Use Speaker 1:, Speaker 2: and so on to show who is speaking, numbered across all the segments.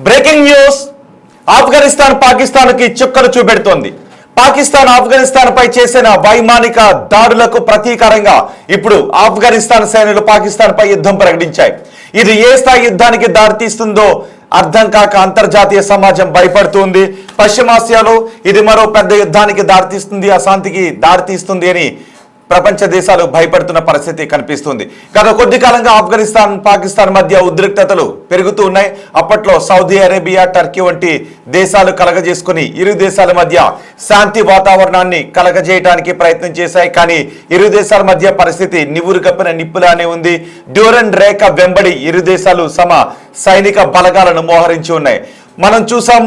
Speaker 1: Breaking news. Afghanistan పాకిస్తాన్కి చుక్కలు చూపెడుతోంది. పాకిస్తాన్ ఆఫ్ఘనిస్తాన్ పై చేసిన వైమానిక దాడులకు ప్రతీకారంగా ఇప్పుడు ఆఫ్ఘనిస్తాన్ సేనలు పాకిస్తాన్ పై యుద్ధం ప్రకటించాయి. ఇది ఏ స్థాయి యుద్ధానికి దారితీస్తుందో అర్థం కాక అంతర్జాతీయ సమాజం భయపడుతుంది. పశ్చిమాసియాలో ఇది మరో పెద్ద యుద్ధానికి దారితీస్తుంది, అశాంతికి దారితీస్తుంది అని ప్రపంచ దేశాలు భయపడుతున్న పరిస్థితి కనిపిస్తుంది. గత కొద్ది కాలంగా ఆఫ్ఘనిస్తాన్ పాకిస్తాన్ మధ్య ఉద్రిక్తతలు పెరుగుతూ ఉన్నాయి. అప్పట్లో సౌదీ అరేబియా, టర్కీ వంటి దేశాలు కలగజేసుకుని ఇరు దేశాల మధ్య శాంతి వాతావరణాన్ని కలగజేయడానికి ప్రయత్నం చేశాయి. కానీ ఇరు దేశాల మధ్య పరిస్థితి నివురు కప్పిన నిప్పులానే ఉంది. డ్యూరన్ రేఖ వెంబడి ఇరు దేశాలు తమ సైనిక బలగాలను మోహరించి ఉన్నాయి. మనం చూసాం,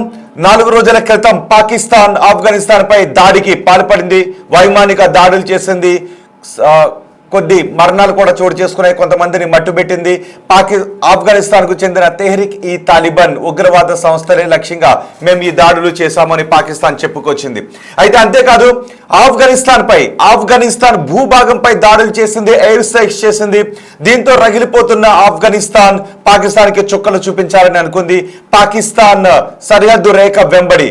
Speaker 1: 4 రోజుల క్రితం పాకిస్తాన్ ఆఫ్ఘనిస్తాన్ పై దాడికి పాల్పడింది, వైమానిక దాడులు చేసింది, కొద్ది మరణాలు కూడా చోటు చేసుకున్నాయి, కొంతమందిని మట్టుబెట్టింది. ఆఫ్ఘనిస్తాన్ కు చెందిన తెహ్రిక్ ఈ తాలిబాన్ ఉగ్రవాద సంస్థలే లక్ష్యంగా మేము ఈ దాడులు చేశామని పాకిస్తాన్ చెప్పుకొచ్చింది. అయితే అంతేకాదు, ఆఫ్ఘనిస్తాన్ భూభాగంపై దాడులు చేసింది, ఎయిర్ స్ట్రైక్స్ చేసింది. దీంతో రగిలిపోతున్న ఆఫ్ఘనిస్తాన్ పాకిస్తాన్ కి చుక్కలు చూపించాలని అనుకుంది. పాకిస్తాన్ సరిహద్దు రేఖ వెంబడి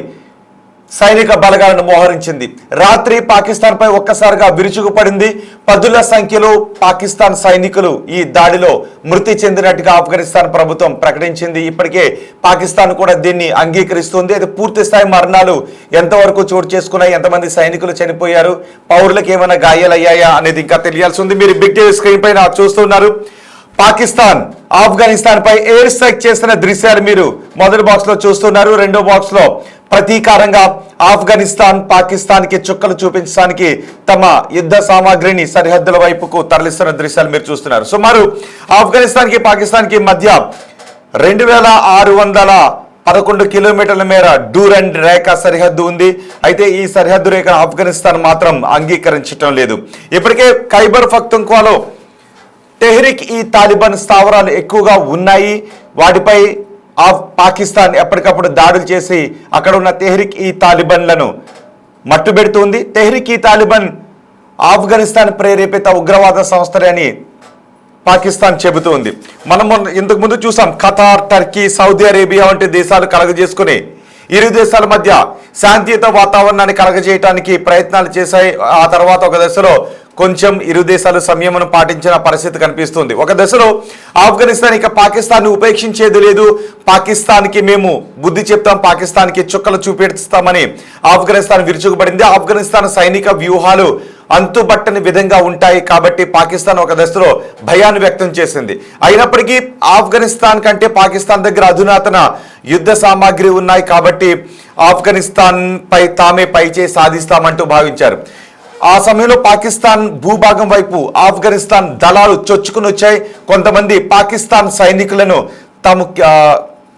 Speaker 1: సైనిక బలగాలను మోహరించింది. రాత్రి పాకిస్తాన్ పై ఒక్కసారిగా విరుచుకుపడింది. 10ల సంఖ్యలో పాకిస్తాన్ సైనికులు ఈ దాడిలో మృతి చెందినట్టుగా ఆఫ్ఘనిస్తాన్ ప్రభుత్వం ప్రకటించింది. ఇప్పటికే పాకిస్తాన్ కూడా దీన్ని అంగీకరిస్తుంది. అయితే పూర్తి స్థాయి మరణాలు ఎంతవరకు చోటు చేసుకున్నాయి, ఎంతమంది సైనికులు చనిపోయారు, పౌరులకు ఏమైనా గాయాలయ్యాయా అనేది ఇంకా తెలియాల్సి ఉంది. మీరు బిగ్ టీవీ స్క్రీన్ పైన చూస్తున్నారు. పాకిస్తాన్ ఆఫ్ఘనిస్తాన్ పై ఎయిర్ స్ట్రైక్ చేసిన దృశ్యాలు మీరు మొదటి బాక్స్ లో చూస్తున్నారు. రెండో బాక్స్ లో ప్రతీకారంగా ఆఫ్ఘనిస్తాన్ పాకిస్తాన్ కి చుక్కలు చూపించడానికి తమ యుద్ధ సామాగ్రిని సరిహద్దుల వైపుకు తరలిస్తున్న దృశ్యాలు మీరు చూస్తున్నారు. సుమారు ఆఫ్ఘనిస్తాన్ కి పాకిస్తాన్ కి మధ్య 2611 కిలోమీటర్ల మేర డ్యూరన్ రేఖ సరిహద్దు ఉంది. అయితే ఈ సరిహద్దు రేఖను ఆఫ్ఘనిస్తాన్ మాత్రం అంగీకరించడం లేదు. ఇప్పటికే ఖైబర్ పఖ్తుంఖ్వాలో తెహ్రిక్ ఈ తాలిబాన్ స్థావరాలు ఎక్కువగా ఉన్నాయి. వాటిపై పాకిస్తాన్ ఎప్పటికప్పుడు దాడులు చేసి అక్కడ ఉన్న తెహ్రిక్ ఈ తాలిబాన్లను మట్టుబెడుతుంది. తెహ్రిక్ ఈ తాలిబాన్ ఆఫ్ఘనిస్తాన్ ప్రేరేపిత ఉగ్రవాద సంస్థలే అని పాకిస్తాన్ చెబుతుంది. మనం ఇంతకు ముందు చూసాం, ఖతార్, టర్కీ, సౌదీ అరేబియా వంటి దేశాలు కలగజేసుకుని ఇరు దేశాల మధ్య శాంతియుత వాతావరణాన్ని కలగజేయడానికి ప్రయత్నాలు చేశాయి. ఆ తర్వాత ఒక దశలో కొంచెం ఇరు దేశాలు సంయమనం పాటించిన పరిస్థితి కనిపిస్తుంది. ఒక దశలో ఆఫ్ఘనిస్తాన్ ఇక పాకిస్తాన్ ఉపేక్షించేది లేదు, పాకిస్తాన్కి మేము బుద్ధి చెప్తాం, పాకిస్తాన్కి చుక్కలు చూపెడుస్తామని ఆఫ్ఘనిస్తాన్ విరుచుకుపడింది. ఆఫ్ఘనిస్తాన్ సైనిక వ్యూహాలు అంతుబట్టని విధంగా ఉంటాయి కాబట్టి పాకిస్తాన్ ఒక దశలో భయాన్ని వ్యక్తం చేసింది. అయినప్పటికీ ఆఫ్ఘనిస్తాన్ కంటే పాకిస్తాన్ దగ్గర అధునాతన యుద్ధ సామాగ్రి ఉన్నాయి కాబట్టి ఆఫ్ఘనిస్తాన్ పై తామే పైచేయి సాధిస్తామంటూ భావించారు. ఆ సమయంలో పాకిస్తాన్ భూభాగం వైపు ఆఫ్ఘనిస్తాన్ దళాలు చొచ్చుకుని వచ్చాయి. కొంతమంది పాకిస్తాన్ సైనికులను తమ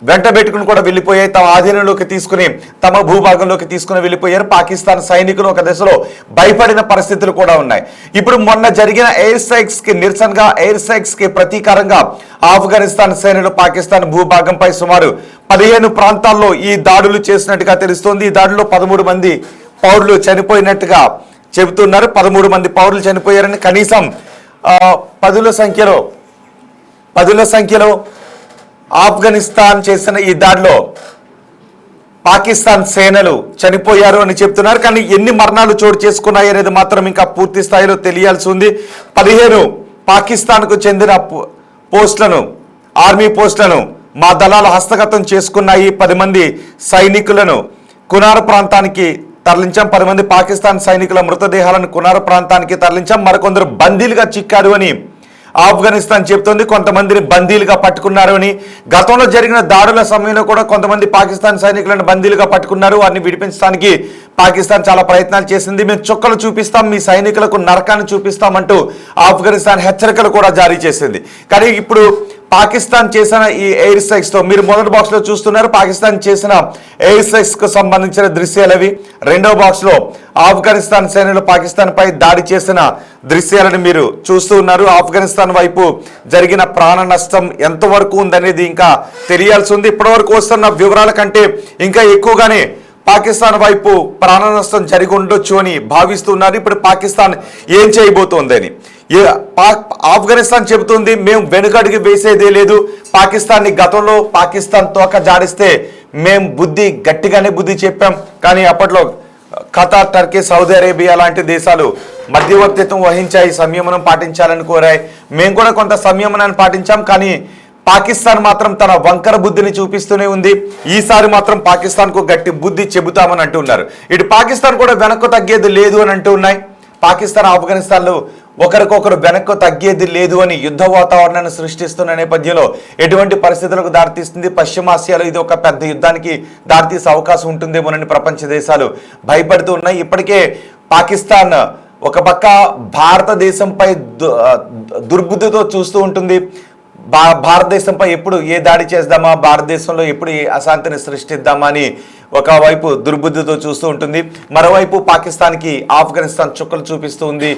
Speaker 1: వెంట పెట్టుకుని కూడా వెళ్ళిపోయాయి, తమ ఆధీనంలోకి తీసుకుని తమ భూభాగంలోకి తీసుకుని వెళ్ళిపోయారు. పాకిస్తాన్ సైనికులు ఒక దశలో భయపడిన పరిస్థితులు కూడా ఉన్నాయి. ఇప్పుడు మొన్న జరిగిన ఎయిర్ స్ట్రైక్స్ కి నిరసనగా, ఎయిర్ స్ట్రైక్స్ కి ప్రతీకారంగా ఆఫ్ఘనిస్తాన్ సేనలు పాకిస్తాన్ భూభాగంపై సుమారు 15 ప్రాంతాల్లో ఈ దాడులు చేసినట్టుగా తెలుస్తోంది. ఈ దాడిలో 13 మంది పౌరులు చనిపోయినట్టుగా చెబుతున్నారు. 13 మంది పౌరులు చనిపోయారని, కనీసం 10ల సంఖ్యలో ఆఫ్ఘనిస్తాన్ చేసిన ఈ దాడిలో పాకిస్తాన్ సేనలు చనిపోయారు అని చెప్తున్నారు. కానీ ఎన్ని మరణాలు చోటు చేసుకున్నాయి అనేది మాత్రం ఇంకా పూర్తి స్థాయిలో తెలియాల్సి ఉంది. 15 పాకిస్తాన్కు చెందిన పోస్టులను, ఆర్మీ పోస్టులను మా దళాలు హస్తగతం చేసుకున్నాయి. 10 మంది సైనికులను కునార్ ప్రాంతానికి తరలించాం. 10 మంది పాకిస్తాన్ సైనికుల మృతదేహాలను కునార్ ప్రాంతానికి తరలించాం. మరికొందరు బందీలుగా చిక్కారు అని ఆఫ్ఘనిస్తాన్ చెప్తోంది. కొంతమందిని బందీలుగా పట్టుకున్నారు అని, గతంలో జరిగిన దాడుల సమయంలో కూడా కొంతమంది పాకిస్తాన్ సైనికులను బందీలుగా పట్టుకున్నారు. వారిని విడిపించడానికి పాకిస్తాన్ చాలా ప్రయత్నాలు చేసింది. మేము చుక్కలు చూపిస్తాం, మీ సైనికులకు నరకాన్ని చూపిస్తామంటూ ఆఫ్ఘనిస్తాన్ హెచ్చరికలు కూడా జారీ చేసింది. కానీ ఇప్పుడు పాకిస్తాన్ చేసిన ఈ ఎయిర్ స్ట్రైక్స్ తో మీరు మొదటి బాక్స్ లో చూస్తున్నారు పాకిస్తాన్ చేసిన ఎయిర్ స్ట్రైక్స్ కు సంబంధించిన దృశ్యాలవి. రెండో బాక్స్ లో ఆఫ్ఘనిస్తాన్ సేనలు పాకిస్తాన్ పై దాడి చేసిన దృశ్యాలను మీరు చూస్తూ ఉన్నారు. ఆఫ్ఘనిస్తాన్ వైపు జరిగిన ప్రాణ నష్టం ఎంతవరకు ఉందనేది ఇంకా తెలియాల్సి ఉంది. ఇప్పటివరకు వస్తున్న వివరాల కంటే ఇంకా ఎక్కువగానే పాకిస్తాన్ వైపు ప్రాణ నష్టం జరిగి ఉండొచ్చు అని భావిస్తున్నారు. ఇప్పుడు పాకిస్తాన్ ఏం చేయబోతోందని ఆఫ్ఘనిస్తాన్ చెబుతుంది, మేము వెనుకడుగు వేసేదే లేదు. పాకిస్తాన్ని గతంలో పాకిస్తాన్ తోక జాడిస్తే మేము గట్టిగానే బుద్ధి చెప్పాం. కానీ అప్పట్లో ఖతార్, టర్కీ, సౌదీ అరేబియా లాంటి దేశాలు మధ్యవర్తిత్వం వహించాయి, సంయమనం పాటించాలని కోరాయి. మేము కూడా కొంత సంయమనాన్ని పాటించాం. కానీ పాకిస్తాన్ మాత్రం తన వంకర బుద్ధిని చూపిస్తూనే ఉంది. ఈసారి మాత్రం పాకిస్తాన్కు గట్టి బుద్ధి చెబుతామని అంటున్నారు. ఇటు పాకిస్తాన్ కూడా వెనక్కు తగ్గేది లేదు అని అంటూ ఉన్నాయి. పాకిస్తాన్, ఆఫ్ఘనిస్తాన్లు ఒకరికొకరు వెనక్కు తగ్గేది లేదు అని యుద్ధ వాతావరణాన్ని సృష్టిస్తున్న నేపథ్యంలో ఎటువంటి పరిస్థితులకు దారితీస్తుంది? పశ్చిమాసియాలో ఇది ఒక పెద్ద యుద్ధానికి దారితీసే అవకాశం ఉంటుందేమోనని ప్రపంచ దేశాలు భయపడుతూ ఉన్నాయి. ఇప్పటికే పాకిస్తాన్ ఒక పక్క భారతదేశంపై దుర్బుద్ధితో చూస్తూ ఉంటుంది. భారతదేశంపై ఎప్పుడు ఏ దాడి చేద్దామా, భారతదేశంలో ఎప్పుడు ఏ అశాంతిని సృష్టిద్దామా అని ఒకవైపు దుర్బుద్ధితో చూస్తూ ఉంటుంది. మరోవైపు పాకిస్తాన్కి ఆఫ్ఘనిస్తాన్ చుక్కలు చూపిస్తూ ఉంది.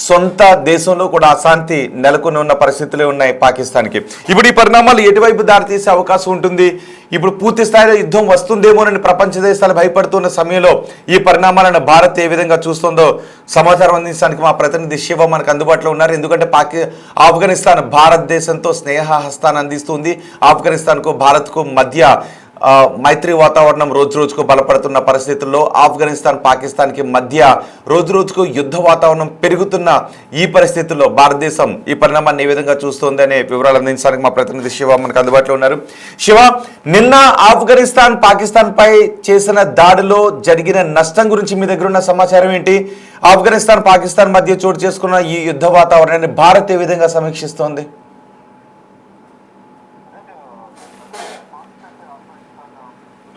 Speaker 1: సొంత దేశంలో కూడా అశాంతి నెలకొని ఉన్న పరిస్థితులే ఉన్నాయి పాకిస్తాన్కి. ఇప్పుడు ఈ పరిణామాలు ఎటువైపు దారితీసే అవకాశం ఉంటుంది? ఇప్పుడు పూర్తి స్థాయిలో యుద్ధం వస్తుందేమోనని ప్రపంచ దేశాలు భయపడుతున్న సమయంలో ఈ పరిణామాలను భారత్ ఏ విధంగా చూస్తుందో సమాచారం అందించడానికి మా ప్రతినిధి శివ మనకు అందుబాటులో ఉన్నారు. ఎందుకంటే ఆఫ్ఘనిస్తాన్ భారతదేశంతో స్నేహహస్తాన్ని అందిస్తుంది. ఆఫ్ఘనిస్తాన్కు భారత్కు మధ్య మైత్రి వాతావరణం రోజు రోజుకు బలపడుతున్న పరిస్థితుల్లో ఆఫ్ఘనిస్తాన్, పాకిస్తాన్కి మధ్య రోజు రోజుకు యుద్ధ వాతావరణం పెరుగుతున్న ఈ పరిస్థితుల్లో భారతదేశం ఈ పరిణామాన్ని ఏ విధంగా చూస్తోంది అనే వివరాలు అందించడానికి మా ప్రతినిధి శివ మనకు అందుబాటులో ఉన్నారు. శివ, నిన్న ఆఫ్ఘనిస్తాన్ పాకిస్తాన్ పై చేసిన దాడిలో జరిగిన నష్టం గురించి మీ దగ్గర ఉన్న సమాచారం ఏంటి? ఆఫ్ఘనిస్తాన్, పాకిస్తాన్ మధ్య చోటు చేసుకున్న ఈ యుద్ధ వాతావరణాన్ని భారత్ ఏ విధంగా సమీక్షిస్తోంది?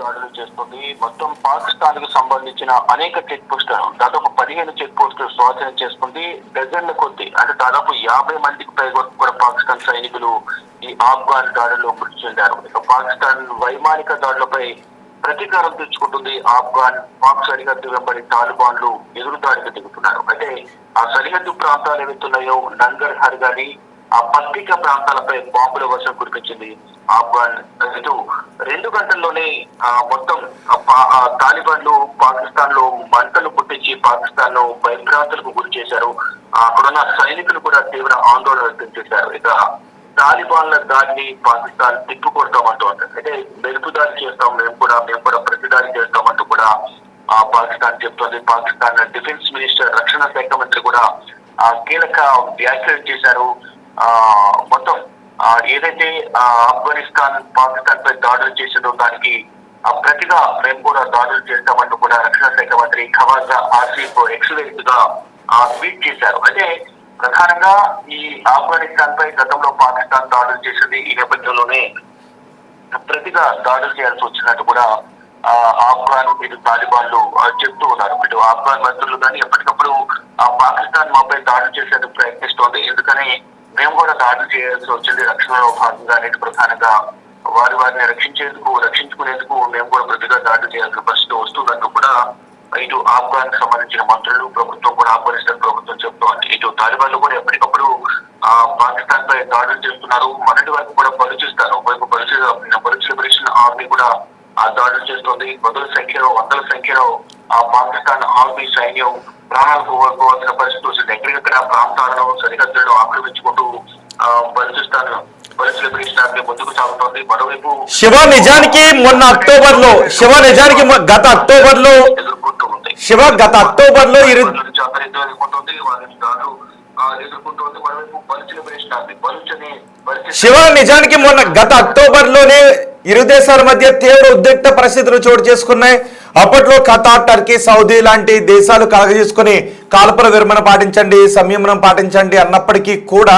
Speaker 2: దాడులు చేస్తుంది. మొత్తం పాకిస్తాన్ కు సంబంధించిన అనేక చెక్ పోస్టులను దాదాపు 15 చెక్ పోస్టులు స్వాధీనం చేసుకుంది. డజన్ల కొద్ది అంటే దాదాపు 50 మందికి పైగా కూడా పాకిస్తాన్ సైనికులు ఈ ఆఫ్ఘాన్ దాడుల్లో మృతి చెందారు. ఇక పాకిస్తాన్ వైమానిక దాడులపై ప్రతీకారం తెచ్చుకుంటుంది. పాక్ సరిహద్దు వెంబడి తాలిబాన్లు ఎదురుదాడికి దిగుతున్నారు. అంటే ఆ సరిహద్దు ప్రాంతాలు ఏవైతున్నాయో నంగర్ హర్ గాని ఆ పత్రిక ప్రాంతాలపై బాంబుల వర్షం కురిపించింది ఆఫ్ఘాన్. ఇటు 2 గంటల్లోనే మొత్తం తాలిబాన్లు పాకిస్తాన్ లో మంటలు పుట్టించి పాకిస్తాన్ ను భయభ్రాంతులకు గురి చేశారు. అక్కడున్న సైనికులు కూడా తీవ్ర ఆందోళన వ్యక్తం చేశారు. ఇక తాలిబాన్ల దాడిని పాకిస్తాన్ తిప్పుకొడతామంటూ ఉంటుంది. అంటే మెరుపు దాడి చేస్తాం, మేము కూడా ప్రతిదాడి చేస్తామంటూ కూడా పాకిస్తాన్ చెప్తోంది. పాకిస్తాన్ డిఫెన్స్ మినిస్టర్, రక్షణ శాఖ మంత్రి కూడా కీలక వ్యాఖ్యలు చేశారు. మొత్తం ఏదైతే ఆఫ్ఘనిస్తాన్ పాకిస్తాన్ పై దాడులు చేసిందో దానికి ప్రతిగా మేము కూడా దాడులు చేస్తామంటూ కూడా రక్షణ శాఖ మంత్రి ఖవాజా ఆసిఫ్ ఎక్సలెంట్ గా ట్వీట్ చేశారు. అంటే ప్రధానంగా ఈ ఆఫ్ఘనిస్తాన్ పై గతంలో పాకిస్తాన్ దాడులు చేసింది. ఈ నేపథ్యంలోనే ప్రతిగా దాడులు చేయాల్సి వచ్చినట్టు కూడా ఆఫ్ఘాన్ ఇటు తాలిబాన్లు చెప్తూ ఉన్నారు. ఇటు ఆఫ్ఘాన్ మంత్రులు కానీ ఎప్పటికప్పుడు పాకిస్తాన్ మాపై దాడులు చేసేందుకు ప్రయత్నిస్తోంది. ఎందుకని మేము కూడా దాడులు చేయాల్సి వచ్చింది. రక్షణలో భాగంగా అనేది ప్రధానంగా వారిని రక్షించుకునేందుకు మేము కూడా ప్రతిగా దాడులు చేయాల్సిన పరిస్థితి వస్తుందంటూ కూడా ఇటు ఆఫ్ఘాన్ కి సంబంధించిన మంత్రులు, ప్రభుత్వం కూడా ఆఫ్ఘనిస్తాన్ ప్రభుత్వం చెప్తోంది. ఇటు తాలిబాన్లు కూడా ఎప్పటికప్పుడు పాకిస్తాన్ పై దాడులు చేస్తున్నారు. మొన్నటి వరకు కూడా పలుచిస్తారు. ఒకవైపు పలుచిలిబరేషన్ ఆర్మీ కూడా దాడులు చేస్తుంది. వందల సంఖ్యలో పాకిస్తాన్ ఆర్మీ సైన్యం ప్రాణాలు కోల్పోవాల్సిన పరిస్థితి వస్తుంది. ఎక్కడికక్కడ ప్రాంతాలను సరిహద్దులను ఆక్రమించుకుంటూ బలూచిస్తాన్ ముందుకు సాగుతోంది. మరోవైపు
Speaker 1: శివ, నిజానికి మొన్న అక్టోబర్ లో గత అక్టోబర్ లో ఎదుర్కొంటూ ఉంది. నిజానికి మొన్న గత అక్టోబర్ లోనే ఇరు దేశాల మధ్య తీవ్ర ఉద్రిక్త పరిస్థితులు చోటు చేసుకున్నాయి. అప్పట్లో ఖతార్, టర్కీ, సౌదీ లాంటి దేశాలు కలగజేసుకుని కాల్పుల విరమణ పాటించండి, సంయమనం పాటించండి అన్నప్పటికీ కూడా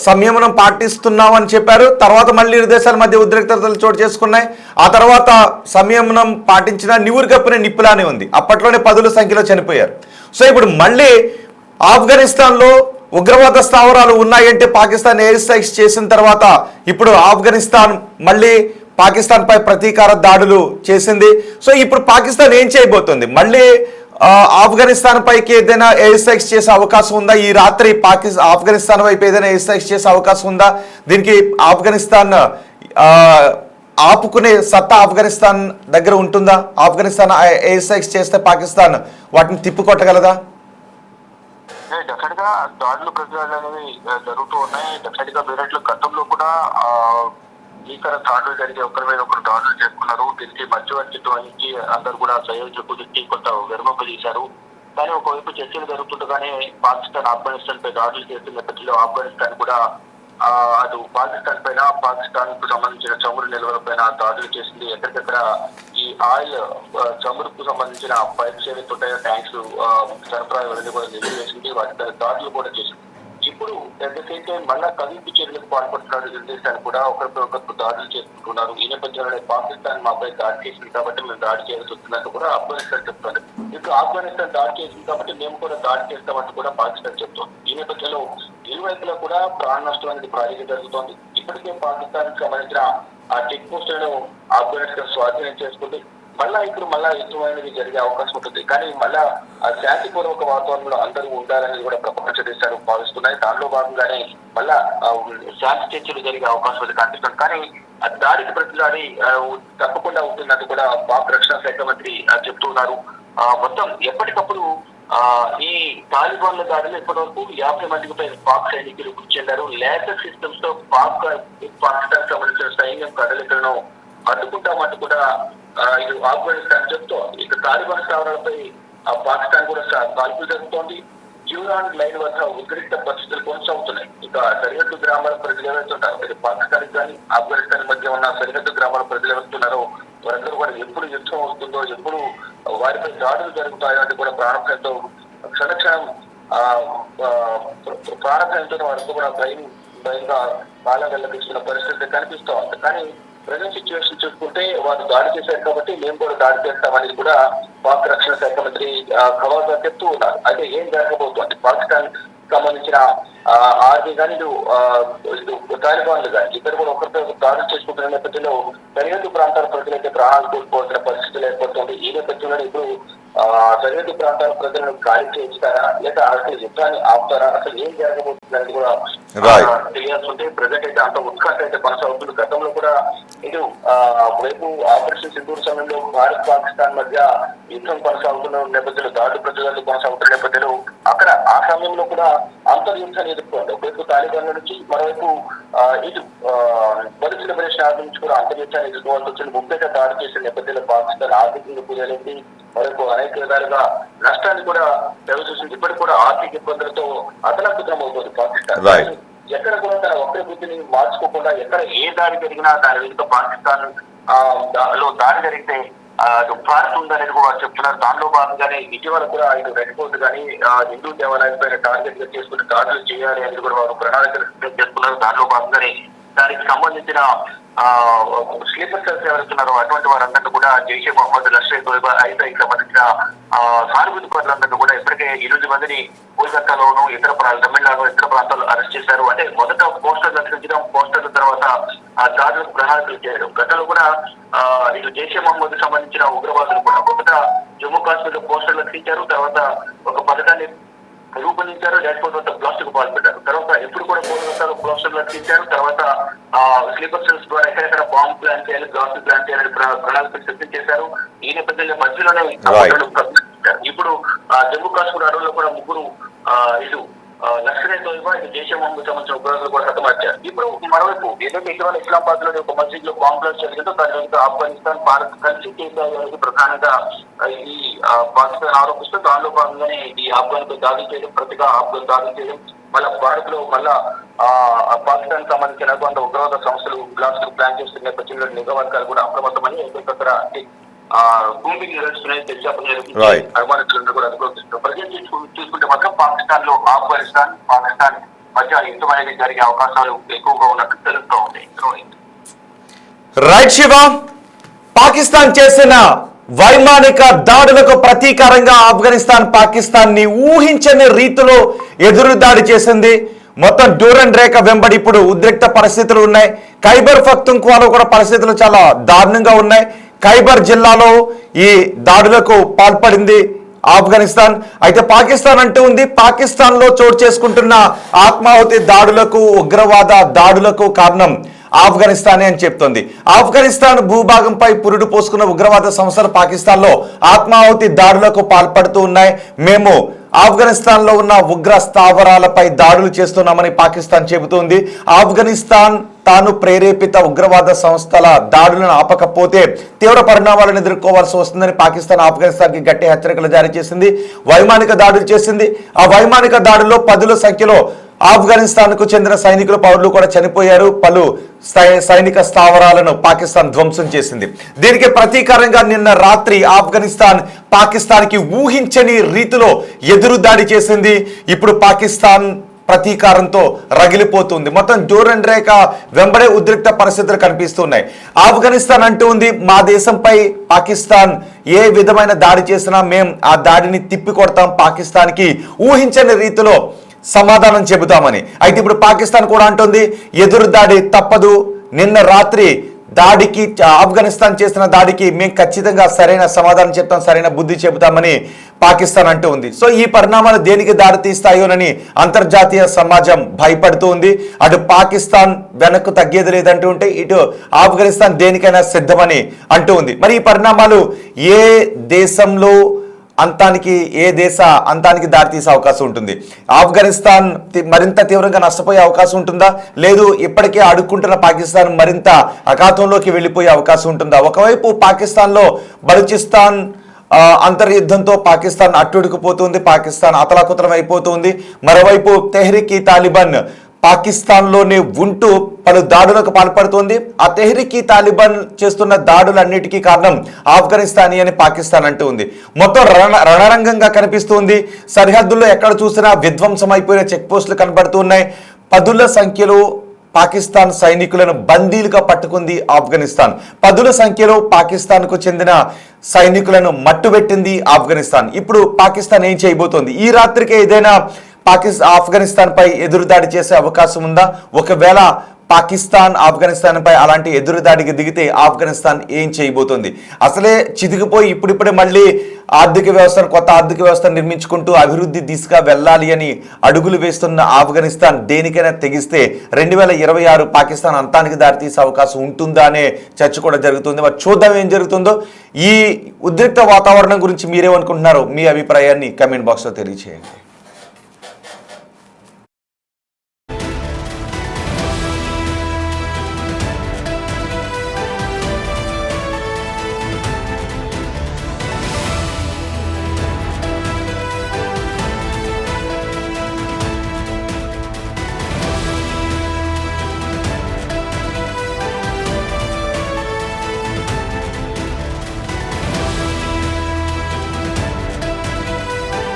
Speaker 1: సంయమనం పాటిస్తున్నామని చెప్పారు. తర్వాత మళ్ళీ ఇరు దేశాల మధ్య ఉద్రిక్తతలు చోటు చేసుకున్నాయి. ఆ తర్వాత సంయమనం పాటించిన నివురు కప్పిన నిప్పులానే ఉంది. అప్పట్లోనే 10ల సంఖ్యలో చనిపోయారు. సో ఇప్పుడు మళ్ళీ ఆఫ్ఘనిస్తాన్లో ఉగ్రవాద స్థావరాలు ఉన్నాయంటే పాకిస్తాన్ ఎయిర్ స్ట్రైక్స్ చేసిన తర్వాత ఇప్పుడు ఆఫ్ఘనిస్తాన్ మళ్ళీ పాకిస్తాన్ పై ప్రతీకార దాడులు చేసింది. సో ఇప్పుడు పాకిస్తాన్ ఏం చేయబోతుంది? మళ్ళీ ఆఫ్ఘనిస్తాన్ పైకి ఏదైనా ఎయిర్ స్ట్రైక్స్ చేసే అవకాశం ఉందా? ఈ రాత్రి ఆఫ్ఘనిస్తాన్ వైపు ఏదైనా ఎయిర్ స్ట్రైక్స్ చేసే అవకాశం ఉందా? దీనికి ఆఫ్ఘనిస్తాన్ ఆపుకునే సత్తా ఆఫ్ఘనిస్తాన్ దగ్గర ఉంటుందా? ఆఫ్ఘనిస్తాన్ ఎయిర్ స్ట్రైక్స్ చేస్తే పాకిస్తాన్ వాటిని తిప్పికొట్టగలదా?
Speaker 2: డెఫినెట్ గా దాడులు ప్రతిదాడులు అనేవి జరుగుతూ ఉన్నాయి. డెఫినెట్ గా వేరేట్లు గతంలో కూడా భీకర దాడులు జరిగి ఒకరి మీద ఒకరు దాడులు చేసుకున్నారు. దీనికి మధ్యవర్తిత్వం వహించి అందరూ కూడా సయోధ్య కుదిర్చి కొంత విరమకు తీశారు. కానీ ఒకవైపు చర్చలు జరుగుతుండగానే పాకిస్తాన్ ఆఫ్ఘనిస్తాన్ పై దాడులు చేసిన నేపథ్యంలో ఆఫ్ఘనిస్తాన్ కూడా అటు పాకిస్తాన్ పైన పాకిస్తాన్ కు సంబంధించిన చమురు నిల్వల పైన దాడులు చేసింది. ఎక్కడికక్కడ ఈ ఆయిల్ చమురుకు సంబంధించిన పైప్స్ ఏవైతే ఉంటాయో ట్యాంక్స్ సరఫరా వెళ్ళి కూడా నిలిపివేసింది. వాటి దాడులు కూడా చేసింది. ఇప్పుడు ఎంతసేపు మళ్ళా కవింపు చర్యలకు పాల్పడుతున్నారు నిర్దేశాన్ని కూడా ఒకరిపై ఒకరికి దాడులు చేసుకుంటున్నారు. ఈ నేపథ్యంలో పాకిస్తాన్ మాపై దాడి చేసింది కాబట్టి మేము దాడి చేయాల్సి వస్తున్నట్టు కూడా ఆఫ్ఘనిస్తాన్ చెప్తుంది. ఇప్పుడు ఆఫ్ఘనిస్తాన్ దాడి చేసింది కాబట్టి మేము కూడా దాడి చేస్తామంటూ కూడా పాకిస్తాన్ చెప్తోంది. ఈ నేపథ్యంలో ఇరువైపులా కూడా ప్రాణ నష్టం అనేది భారీగా జరుగుతోంది. ఇప్పటికే పాకిస్తాన్ కి సంబంధించిన ఆ చెక్ పోస్టులను ఆఫ్ఘనిస్తాన్ స్వాధీనం చేసుకుంది. మళ్ళా యుద్ధం అనేది జరిగే అవకాశం ఉంటుంది. కానీ మళ్ళా ఆ శాంతిపూర్వక వాతావరణంలో అందరూ ఉండాలనేది కూడా ప్రపంచ దేశాలు భావిస్తున్నాయి. దానిలో భాగంగానే మళ్ళా శాంతి చర్చలు జరిగే అవకాశం ఉంది కనిపిస్తుంది. కానీ ఆ దాడికి ప్రతిదాడి తప్పకుండా ఉంటుందని కూడా పాక్ రక్షణ శాఖ మంత్రి చెప్తున్నారు. మొత్తం ఎప్పటికప్పుడు ఈ తాలిబాన్ల దాడిలో ఇప్పటి వరకు 50 మందికి పైన పాక్ సైనికులు మృతి చెందారు. లేజర్ సిస్టమ్స్ తో పాకిస్తాన్ సంబంధించిన సైన్యం కదలికలను అడ్డుకుంటామంటూ కూడా ఇది ఆఫ్ఘనిస్తాన్ చెప్తూ ఇక తాలిబాన్ స్థావరాలపై పాకిస్తాన్ కూడా కాల్పులు జరుగుతోంది. యూరాన్ లైన్ వద్ద ఉద్రిక్త పరిస్థితులు కొనసాగుతున్నాయి. ఇక సరిహద్దు గ్రామాల ప్రజలు ఏవైతుంటారో ఇది పాకిస్తాన్ కానీ ఆఫ్ఘనిస్తాన్ మధ్య ఉన్న సరిహద్దు గ్రామాల ప్రజలు ఏవైతున్నారో వారందరూ కూడా ఎప్పుడు యుద్ధం వస్తుందో, ఎప్పుడు వారిపై దాడులు జరుగుతాయో అంటే కూడా ప్రాణభయంతో క్షణక్షణం ప్రాణభయంతో వారంతా కూడా భయంగా కాలం వెళ్ళదీస్తున్న పరిస్థితి కనిపిస్తూ ఉంది. కానీ ప్రజెంట్ సిచ్యువేషన్ చూసుకుంటే వారు దాడి చేశారు కాబట్టి మేము కూడా దాడి చేస్తామనేది కూడా పాక్ రక్షణ శాఖ మంత్రి ఖవాజా చెప్తూ ఉన్నారు. అయితే ఏం జరగబోతోంది? పాకిస్తాన్ సంబంధించిన ఆర్మీ కానీ తాలిబాన్లు కానీ ఇద్దరు కూడా ఒకరితో దాడులు చేసుకుంటున్న నేపథ్యంలో సరిహద్దు ప్రాంతాల ప్రజలైతే ప్రాణాలు కోల్పోవాల్సిన పరిస్థితులు ఏర్పడుతుంది. ఈ నేపథ్యంలో ఇప్పుడు సరిహద్దు ప్రాంతాల ప్రజలను ఖాళీ చేయిస్తారా లేక అసలు యుద్ధాన్ని ఆపుతారా, అసలు ఏం జరగబోతుంది అనేది కూడా తెలియాల్సి ఉంటే ప్రజెంట్ అయితే అంత ఉత్కంఠ అయితే కొనసాగుతుంది. గతంలో కూడా ఇటు వైపు ఆపరేషన్ సింధూర్ సమయంలో భారత్ పాకిస్తాన్ మధ్య యుద్ధం కొనసాగుతున్న నేపథ్యంలో దాడులు ప్రతిదాడులు కొనసాగుతున్న నేపథ్యంలో అక్కడ ఆ సమయంలో కూడా అంతర్యుద్ధాన్ని ఎదుర్కోండి. ఒకవైపు తాలిబాన్ల నుంచి మరోవైపు ఇటు బలుచ్ లిబరేషన్ ఆర్మీ నుంచి కూడా అంతర్యుద్ధాన్ని ఎదుర్కోవాల్సి వచ్చింది. ముఖ్యంగా దాడి చేసిన నేపథ్యంలో పాకిస్తాన్ ఆర్థికంగా కూలింది. మరొక అనేక విధాలుగా నష్టాన్ని కూడా చూసింది. ఇప్పటికి కూడా ఆర్థిక ఇబ్బందులతో అతలకుతలం అవుతుంది పాకిస్తాన్. ఎక్కడ కూడా తన ఒక్కరి బుద్ధిని మార్చుకోకుండా ఎక్కడ ఏ దాడి జరిగినా దాని వెనుక పాకిస్తాన్ లో దాడి జరిగితే భారత్ ఉందనేది కూడా చెప్తున్నారు. దానిలో భాగంగానే ఇటీవల కూడా ఇటు రెడ్ ఫోర్ట్ కానీ హిందూ దేవాలయం పైన టార్గెట్ గా చేసుకుని దాడులు చేయాలి అనేది కూడా వారు ప్రణాళికలు సిద్ధం చేసుకున్నారు. దానిలో భాగంగానే దానికి సంబంధించిన స్లీపర్ సెల్స్ ఎవరుతున్నారో అటువంటి వారందరినీ కూడా జైషే మహమ్మద్, లష్కర్ తోయిబా, ఐఎస్ఐకి సంబంధించిన సానుభూతి పరులందరినీ కూడా ఇప్పటికే 8 మందిని కోల్కతాలోను తమిళనాడు ఇతర ప్రాంతాల్లో అరెస్ట్ చేశారు. అంటే మొదట పోస్టర్లు అతికించడం, పోస్టర్ల తర్వాత దాడులకు ప్రణాళికలు చేయడం. గతంలో కూడా ఇటు జైషే మహమ్మద్ సంబంధించిన ఉగ్రవాదులు కూడా మొదట జమ్మూ కాశ్మీర్ లో పోస్టర్లు అతికించారు. తర్వాత ఒక పథకాన్ని రూపొందించారు. లేకపోతే వద్ద బ్లాస్ట్ కు పాల్పడ్డారు. తర్వాత ఎప్పుడు కూడా కోల్కతాలో బ్లాస్టర్లు అతికించారు. తర్వాత స్లీపర్ సెల్స్ ద్వారా ఎక్కడెక్కడ బాంబు ప్లాన్ చేయాలి, బ్లాస్ట్ ప్లాన్ చేయాలని ప్రణాళికలు సిద్ధం చేశారు. ఈ నేపథ్యంలో మధ్యలోనే ఇప్పుడు జమ్మూ కాశ్మీర్ అడవుల్లో కూడా ముగ్గురు ఇటు లష్కర్ తోయిబా, ఇటు జైషే మహమ్మద్ సంబంధించిన ఉగ్రవాదులు కూడా హతమార్చారు. ఇప్పుడు మరోవైపు ఏదైతే ఇటీవల ఇస్లామాబాద్ లోని ఒక మస్జిద్ లో బాంబు బ్లాస్ట్ జరిగిందో దాని వెనుక ఆఫ్ఘనిస్తాన్, భారత్ కలిసి చేసేది ప్రధానంగా ఈ పాకిస్తాన్ ఆరోపిస్తూ దానిలో భాగంగానే ఈ ఆఫ్ఘన్ పై దాడులు చేయడం, ప్రతిగా ఆఫ్ఘన్ దాడులు చేయడం, మళ్ళా భారత్ లో మళ్ళా పాకిస్తాన్ సంబంధించిన కొంత ఉగ్రవాద సంస్థలు బ్లాస్ట్ ప్లాన్ చేస్తున్న నేపథ్యంలో నిఘా వర్గాలు కూడా అప్రమత్తమని ఎక్కడికక్కడ భూమికి నిర్వహిస్తున్నాయి. అనుమానితులను కూడా అదుపులోకి ప్రజెంట్ చూసుకుంటే మాత్రం పాకిస్తాన్ లో పాకిస్తాన్ మధ్య యుద్ధం అనేది జరిగే అవకాశాలు ఎక్కువగా ఉన్నట్టు తెలుస్తూ ఉంది.
Speaker 1: రైట్ శివ, పాకిస్తాన్ చేసిన వైమానిక దాడులకు ప్రతీకారంగా ఆఫ్ఘనిస్తాన్ పాకిస్తాన్ ని ఊహించని రీతిలో ఎదురుదాడి చేసింది. మొత్తం డ్యూరన్ రేఖ వెంబడి ఇప్పుడు ఉద్రిక్త పరిస్థితులు ఉన్నాయి. ఖైబర్ పఖ్తుంఖ్వాలో కూడా పరిస్థితులు చాలా దారుణంగా ఉన్నాయి. ఖైబర్ జిల్లాలో ఈ దాడులకు పాల్పడింది ఆఫ్ఘనిస్తాన్. అయితే పాకిస్తాన్ అంటూ ఉంది పాకిస్తాన్ లో చోటు చేసుకుంటున్న ఆత్మాహుతి దాడులకు, ఉగ్రవాద దాడులకు కారణం ఆఫ్ఘనిస్తానే అని చెప్తోంది. ఆఫ్ఘనిస్తాన్ భూభాగంపై పురుడు పోసుకున్న ఉగ్రవాద సంస్థలు పాకిస్తాన్ లో ఆత్మాహుతి దాడులకు పాల్పడుతూ ఉన్నాయి. మేము ఆఫ్ఘనిస్తాన్ లో ఉన్న ఉగ్ర స్థావరాలపై దాడులు చేస్తున్నామని పాకిస్తాన్ చెబుతోంది. ఆఫ్ఘనిస్తాన్ తాను ప్రేరేపిత ఉగ్రవాద సంస్థల దాడులను ఆపకపోతే తీవ్ర పరిణామాలను ఎదుర్కోవాల్సి వస్తుందని పాకిస్తాన్ ఆఫ్ఘనిస్తాన్ కి గట్టి హెచ్చరికలు జారీ చేసింది. వైమానిక దాడులు చేసింది. ఆ వైమానిక దాడుల్లో పదుల సంఖ్యలో ఆఫ్ఘనిస్తాన్ కు చెందిన సైనికులు, పౌరులు కూడా చనిపోయారు. పలు సైనిక స్థావరాలను పాకిస్తాన్ ధ్వంసం చేసింది. దీనికి ప్రతీకారంగా నిన్న రాత్రి ఆఫ్ఘనిస్తాన్ పాకిస్తాన్ కి ఊహించని రీతిలో ఎదురుదాడి చేసింది. ఇప్పుడు పాకిస్తాన్ ప్రతీకారంతో రగిలిపోతుంది. మొత్తం డ్యూరన్ రేఖ వెంబడే ఉద్రిక్త పరిస్థితులు కనిపిస్తున్నాయి. ఆఫ్ఘనిస్తాన్ అంటూ ఉంది మా దేశంపై పాకిస్తాన్ ఏ విధమైన దాడి చేసినా మేం ఆ దాడిని తిప్పి కొడతాం, పాకిస్తాన్ కి ఊహించని రీతిలో సమాధానం చెబుతామని. అయితే ఇప్పుడు పాకిస్తాన్ కూడా అంటుంది ఎదురు దాడి తప్పదు. నిన్న రాత్రి దాడికి, ఆఫ్ఘనిస్తాన్ చేసిన దాడికి మేము ఖచ్చితంగా సరైన సమాధానం చెప్తాం, సరైన బుద్ధి చెబుతామని పాకిస్తాన్ అంటూ ఉంది. సో ఈ పరిణామాలు దేనికి దారి తీస్తాయోనని అంతర్జాతీయ సమాజం భయపడుతూ ఉంది. అటు పాకిస్తాన్ వెనక్కు తగ్గేది లేదంటూ ఉంటే ఇటు ఆఫ్ఘనిస్తాన్ దేనికైనా సిద్ధమని అంటూ ఉంది. మరి ఈ పరిణామాలు ఏ దేశంలో ఏ దేశ అంతానికి దారితీసే అవకాశం ఉంటుంది? ఆఫ్ఘనిస్తాన్ మరింత తీవ్రంగా నష్టపోయే అవకాశం ఉంటుందా, లేదు ఇప్పటికే అడుక్కుంటున్న పాకిస్తాన్ మరింత అఘాతంలోకి వెళ్ళిపోయే అవకాశం ఉంటుందా? ఒకవైపు పాకిస్తాన్లో బలూచిస్తాన్ అంతర్యుద్ధంతో పాకిస్తాన్ అట్టుడికిపోతుంది, పాకిస్తాన్ అతలాకుతలం అయిపోతుంది. మరోవైపు తెహ్రీక్ ఈ తాలిబాన్ పాకిస్తాన్లోనే ఉంటూ పలు దాడులకు పాల్పడుతోంది. ఆ తెహ్రీక్ ఈ తాలిబాన్ చేస్తున్న దాడులన్నిటికీ కారణం ఆఫ్ఘనిస్తానీ అని పాకిస్తాన్ అంటూ ఉంది. మొత్తం రణరంగంగా కనిపిస్తుంది. సరిహద్దుల్లో ఎక్కడ చూసినా విధ్వంసం అయిపోయిన చెక్ పోస్టులు కనబడుతున్నాయి. పదుల సంఖ్యలో పాకిస్తాన్ సైనికులను బందీలుగా పట్టుకుంది ఆఫ్ఘనిస్తాన్. పదుల సంఖ్యలో పాకిస్తాన్కు చెందిన సైనికులను మట్టుబెట్టింది ఆఫ్ఘనిస్తాన్. ఇప్పుడు పాకిస్తాన్ ఏం చేయబోతోంది? ఈ రాత్రికే ఏదైనా ఆఫ్ఘనిస్తాన్ పై ఎదురుదాడి చేసే అవకాశం ఉందా? ఒకవేళ పాకిస్తాన్ ఆఫ్ఘనిస్తాన్ పై అలాంటి ఎదురుదాడికి దిగితే ఆఫ్ఘనిస్తాన్ ఏం చేయబోతోంది? అసలే చితికిపోయి ఇప్పుడిప్పుడే మళ్ళీ కొత్త ఆర్థిక వ్యవస్థను నిర్మించుకుంటూ అభివృద్ధి దిశగా వెళ్ళాలి అని అడుగులు వేస్తున్న ఆఫ్ఘనిస్తాన్ దేనికైనా తెగిస్తే 2026 పాకిస్తాన్ అంతానికి దారితీసే అవకాశం ఉంటుందా అనే చర్చ కూడా జరుగుతుంది. మరి చూద్దాం ఏం జరుగుతుందో. ఈ ఉద్రిక్త వాతావరణం గురించి మీరేమనుకుంటున్నారో మీ అభిప్రాయాన్ని కమెంట్ బాక్స్లో తెలియజేయండి.